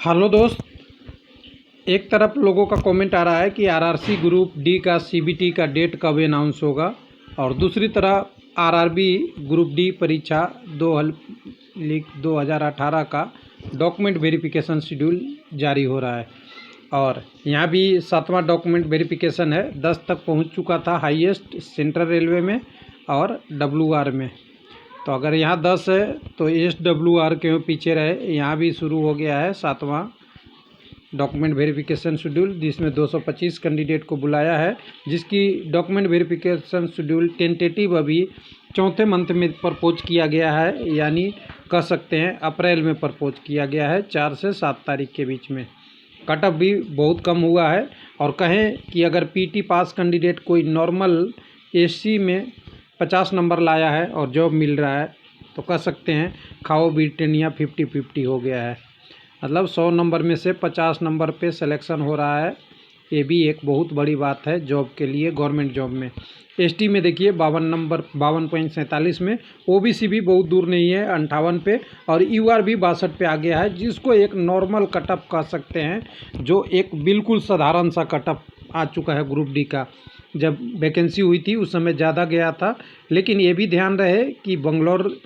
Hello दोस्त। एक तरफ लोगों का कमेंट आ रहा है कि आरआरसी ग्रुप डी का सीबीटी का डेट कब अनाउंस होगा, और दूसरी तरफ आरआरबी ग्रुप डी परीक्षा 2018 का डॉक्यूमेंट वेरिफिकेशन शेड्यूल जारी हो रहा है। और यहाँ भी 7वां डॉक्यूमेंट वेरिफिकेशन है। 10 तक पहुँच चुका था हाईएस्ट सेंट्रल रेलवे में और डब्ल्यूआर में। तो अगर यहाँ 10 है तो एसडब्ल्यूआर के पीछे रहे। यहाँ भी शुरू हो गया है 7वां डॉक्यूमेंट वेरिफिकेशन शेड्यूल, जिसमें 225 कैंडिडेट को बुलाया है, जिसकी डॉक्यूमेंट वेरिफिकेशन शेड्यूल टेंटेटिव अभी चौथे मंथ में प्रपोज किया गया है, यानी कह सकते हैं अप्रैल में प्रपोज किया गया है 4 से 7 तारीख के बीच में। कट ऑफ भी बहुत कम हुआ है। और कहें कि अगर पीटी पास कैंडिडेट कोई नॉर्मल एससी में 50 नंबर लाया है और जॉब मिल रहा है तो कह सकते हैं खाओ ब्रिटानिया 50-50 हो गया है। मतलब 100 नंबर में से 50 नंबर पे सिलेक्शन हो रहा है। ये भी एक बहुत बड़ी बात है जॉब के लिए, गवर्नमेंट जॉब में। एसटी में देखिए 52.47 में, ओबीसी भी बहुत दूर नहीं है 58 पे, और यूआर भी 62 पे आ गया है, जिसको एक नॉर्मल कटअप कह सकते हैं, जो एक बिल्कुल साधारण सा कटअप आ चुका है ग्रुप डी का। जब वैकेंसी हुई थी उस समय ज़्यादा गया था, लेकिन ये भी ध्यान रहे कि बंगलौर,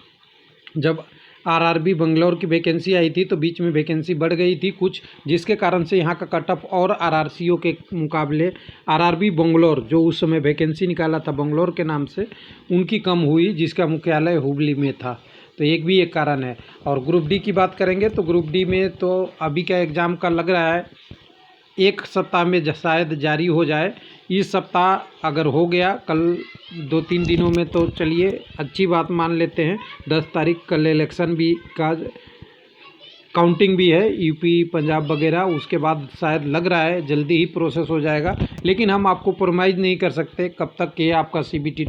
जब आरआरबी बंगलौर की वैकेंसी आई थी तो बीच में वैकेंसी बढ़ गई थी कुछ, जिसके कारण से यहाँ का कटअप और आरआरसीओ के मुकाबले आरआरबी बंगलौर, जो उस समय वैकेंसी निकाला था बंगलौर के नाम से, उनकी कम हुई, जिसका मुख्यालय हुबली में था। तो एक भी कारण है। और ग्रुप डी की बात करेंगे तो ग्रुप डी में तो अभी का एग्ज़ाम का लग रहा है एक सप्ताह में शायद जारी हो जाए। इस सप्ताह अगर हो गया, कल 2-3 दिनों में, तो चलिए अच्छी बात मान लेते हैं। 10 तारीख कल इलेक्शन भी का काउंटिंग भी है, यूपी पंजाब वगैरह, उसके बाद शायद लग रहा है जल्दी ही प्रोसेस हो जाएगा। लेकिन हम आपको प्रोमाइज़ नहीं कर सकते कब तक ये आपका CBT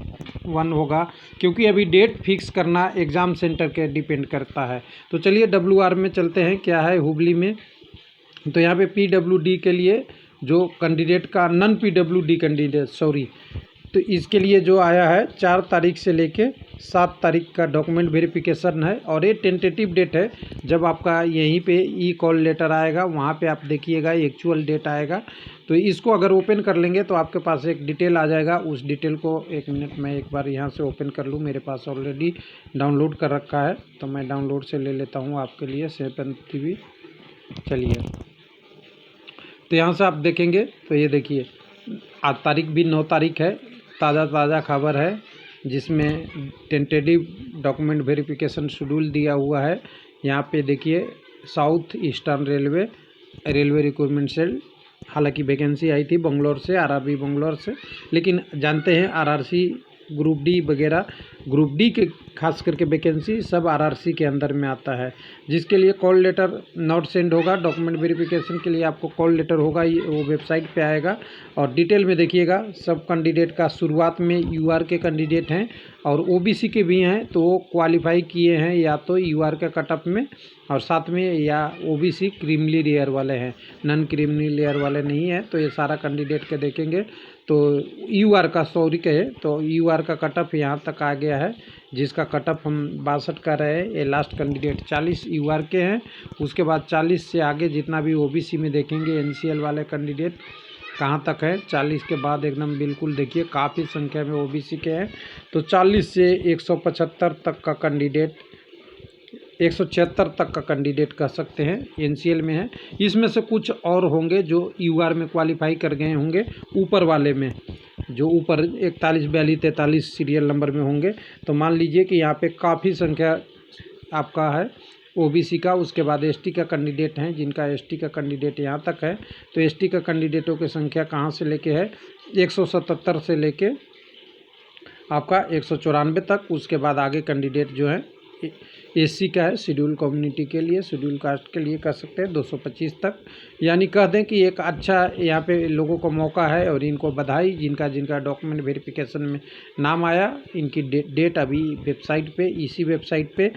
1 होगा, क्योंकि अभी डेट फिक्स करना एग्ज़ाम सेंटर के डिपेंड करता है। तो चलिए WR में चलते हैं, क्या है हुबली में। तो यहाँ पे PWD के लिए जो कैंडिडेट का नॉन PWD कैंडिडेट तो इसके लिए जो आया है 4 तारीख से लेके 7 तारीख का डॉक्यूमेंट वेरिफिकेशन है। और ये टेंटेटिव डेट है, जब आपका यहीं पे कॉल लेटर आएगा वहाँ पे आप देखिएगा एक्चुअल डेट आएगा। तो इसको अगर ओपन कर लेंगे तो आपके पास एक डिटेल आ जाएगा। उस डिटेल को 1 मिनट में एक बार यहाँ से ओपन कर लूँ, मेरे पास ऑलरेडी डाउनलोड कर रखा है, तो मैं डाउनलोड से ले लेता हूँ आपके लिए 7TV। चलिए, तो यहाँ से आप देखेंगे तो ये देखिए आज तारीख भी 9 तारीख है, ताज़ा खबर है, जिसमें टेंटेटिव डॉक्यूमेंट वेरिफिकेशन शेड्यूल दिया हुआ है। यहाँ पे देखिए South Eastern Railway recruitment cell, हालांकि वैकेंसी आई थी बंगलौर से, आरआरबी बंगलौर से, लेकिन जानते हैं आरआरसी ग्रुप डी वगैरह, ग्रुप डी के खास करके वैकेंसी सब आरआरसी के अंदर में आता है, जिसके लिए कॉल लेटर नॉट सेंड होगा। डॉक्यूमेंट वेरिफिकेशन के लिए आपको कॉल लेटर होगा, वो वेबसाइट पे आएगा। और डिटेल में देखिएगा सब कैंडिडेट का, शुरुआत में यूआर के कैंडिडेट हैं और ओबीसी के भी हैं, तो वो क्वालिफाई किए हैं या तो यूआर के कटअप में, और साथ में या ओबीसी क्रीमली लेयर वाले हैं, नॉन क्रीमली लेयर वाले नहीं है। तो ये सारा कैंडिडेट के देखेंगे तो यूआर का कहे तो यूआर का कटअप यहाँ तक आ गया है, जिसका कटअप हम 62 कर रहे हैं। ये लास्ट कैंडिडेट 40 यूआर के हैं। उसके बाद 40 से आगे जितना भी ओबीसी में देखेंगे एनसीएल वाले कैंडिडेट कहाँ तक है, 40 के बाद एकदम बिल्कुल देखिए काफ़ी संख्या में ओबीसी के हैं। तो 40 से 175 तक का कैंडिडेट, 176 तक का कैंडिडेट कह सकते हैं एनसीएल में है। इसमें से कुछ और होंगे जो यूआर में क्वालिफाई कर गए होंगे, ऊपर वाले में जो ऊपर 41, 42, 43 सीरियल नंबर में होंगे। तो मान लीजिए कि यहाँ पे काफ़ी संख्या आपका है ओबीसी का। उसके बाद एसटी का कैंडिडेट हैं, जिनका एसटी का कैंडिडेट यहाँ तक है। तो एसटी का कैंडिडेटों की संख्या कहाँ से लेके है, 177 से लेके आपका 194 तक। उसके बाद आगे कैंडिडेट जो है एससी का है, शेड्यूल कम्युनिटी के लिए, शेड्यूल कास्ट के लिए कह सकते हैं 225 तक। यानी कह दें कि एक अच्छा यहाँ पे लोगों को मौका है, और इनको बधाई जिनका डॉक्यूमेंट वेरिफिकेशन में नाम आया। इनकी डेट अभी वेबसाइट पे, इसी वेबसाइट पे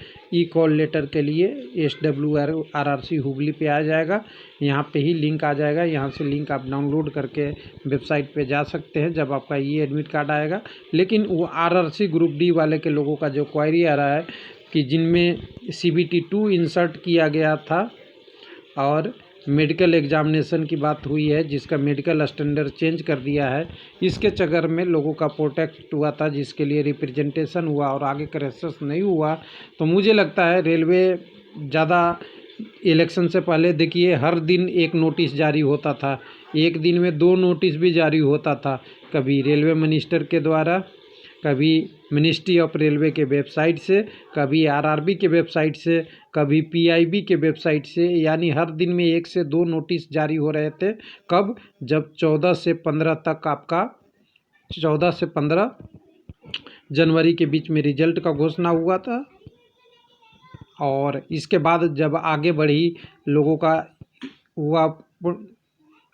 कॉल लेटर के लिए SWR हुबली पे आ जाएगा। यहाँ पे ही लिंक आ जाएगा, यहाँ से लिंक आप डाउनलोड करके वेबसाइट पे जा सकते हैं जब आपका एडमिट कार्ड आएगा। लेकिन वो आरआरसी ग्रुप डी वाले के लोगों का जो क्वायरी आ रहा है कि जिनमें CBT 2 इंसर्ट किया गया था और मेडिकल एग्जामिनेशन की बात हुई है, जिसका मेडिकल स्टैंडर्ड चेंज कर दिया है। इसके चक्कर में लोगों का प्रोटेक्ट हुआ था, जिसके लिए रिप्रेजेंटेशन हुआ और आगे क्राइसिस नहीं हुआ। तो मुझे लगता है रेलवे ज़्यादा इलेक्शन से पहले देखिए हर दिन एक नोटिस जारी होता था, एक दिन में 2 नोटिस भी जारी होता था, कभी रेलवे मिनिस्टर के द्वारा, कभी मिनिस्ट्री ऑफ रेलवे के वेबसाइट से, कभी आरआरबी के वेबसाइट से, कभी पीआईबी के वेबसाइट से। यानी हर दिन में 1 से 2 नोटिस जारी हो रहे थे। कब? जब 14 से 15 तक आपका 14 से 15 जनवरी के बीच में रिजल्ट का घोषणा हुआ था। और इसके बाद जब आगे बढ़ी लोगों का हुआ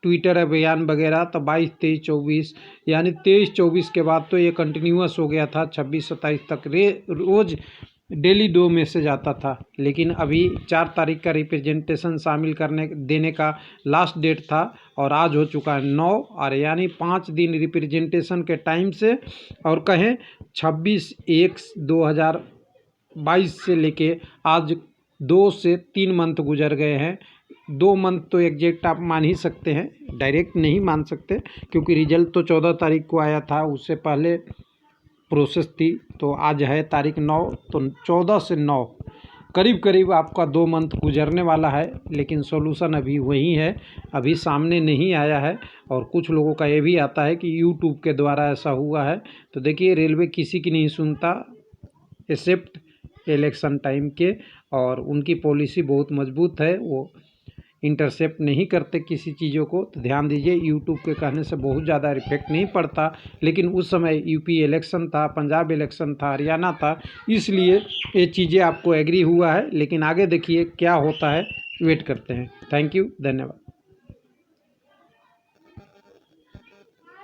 ट्विटर अभियान वगैरह, तो 22, 23, 24 यानी 23, 24 के बाद तो ये कंटिन्यूअस हो गया था। 26, 27 तक रोज़ डेली 2 मैसेज आता था। लेकिन अभी 4 तारीख का रिप्रेजेंटेशन शामिल करने देने का लास्ट डेट था और आज हो चुका है 9, और यानी 5 दिन रिप्रेजेंटेशन के टाइम से, और कहें 26/1/2022 से लेके आज 2 से 3 मंथ गुजर गए हैं। 2 मंथ तो एग्जैक्ट आप मान ही सकते हैं, डायरेक्ट नहीं मान सकते, क्योंकि रिजल्ट तो 14 तारीख को आया था, उससे पहले प्रोसेस थी। तो आज है तारीख 9, तो 14 से 9 करीब करीब आपका 2 मंथ गुजरने वाला है। लेकिन सॉल्यूशन अभी वही है, अभी सामने नहीं आया है। और कुछ लोगों का ये भी आता है कि यूट्यूब के द्वारा ऐसा हुआ है। तो देखिए रेलवे किसी की नहीं सुनता एक्सेप्ट इलेक्शन टाइम के, और उनकी पॉलिसी बहुत मजबूत है, वो इंटरसेप्ट नहीं करते किसी चीज़ों को। तो ध्यान दीजिए, यूट्यूब के कहने से बहुत ज़्यादा इफेक्ट नहीं पड़ता। लेकिन उस समय यूपी इलेक्शन था, पंजाब इलेक्शन था, हरियाणा था, इसलिए ये चीज़ें आपको एग्री हुआ है। लेकिन आगे देखिए क्या होता है, वेट करते हैं। थैंक यू, धन्यवाद।